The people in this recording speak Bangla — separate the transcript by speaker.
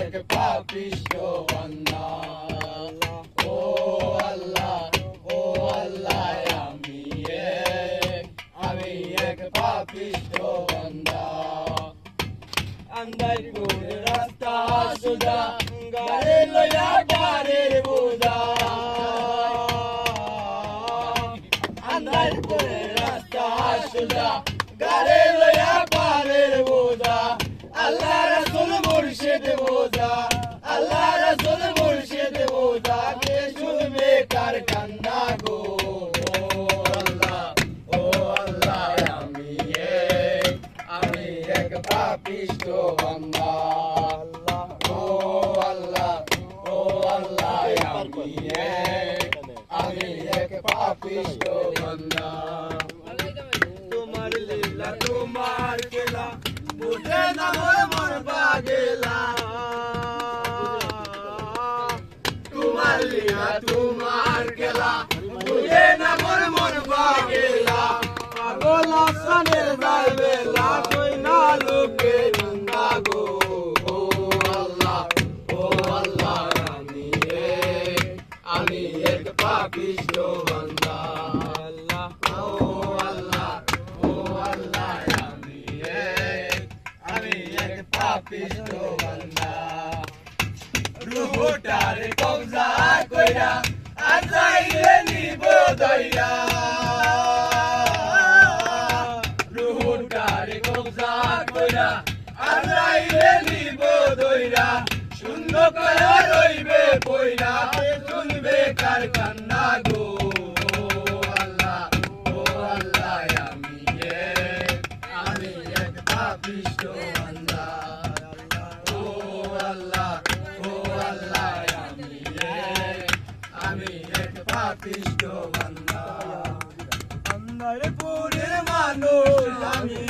Speaker 1: এক পাপিষ্ঠ বান্দা। ও আল্লাহ আমি এক পাপিষ্ঠ বান্দা। আন্দারপুর রাস্তা সুদা গাড়ি লইয়া গাড়ির বোঝা। আন্দারপুর রাস্তা সুদা গাড়ি লইয়া গাড়ির বোঝা। আল্লাহ রাসূল মুর্শিদ বোঝা, আল্লাহ রাসূল মুর্শিদ বোঝা। কে শুনবে কার কান্না গো। ও আল্লাহ আমি এক পাপিষ্ঠ বান্দা। ও আল্লাহ আমি এক পাপিষ্ঠ বান্দা। তোমার লীলা তোমার খেলা বুঝে না মন পাগেলা। তোমার লীলা তোমার খেলা বুঝে না মন পাগেলা। পাগল আসানের বেলা কই না লোকে নন্দা গো। ও আল্লাহ আমি এক পাপিষ্ঠ বান্দা। ও আল্লাহ আমি এক পাপিষ্ঠ বান্দা। রুহটার কবজা কইরা আজাইলে নিব দইরা। রুহটার কবজা কইরা আজাইলে নিব দইরা। শূন্য কয়া রইবে কইরা, শুনবে কার কান্না গো। ও আল্লাহ আমি এক পাপিষ্ঠ বান্দা। ও আল্লাহ আমি এক পাপিষ্ঠ বান্দা। আন্দারপুরের মানুষ আমি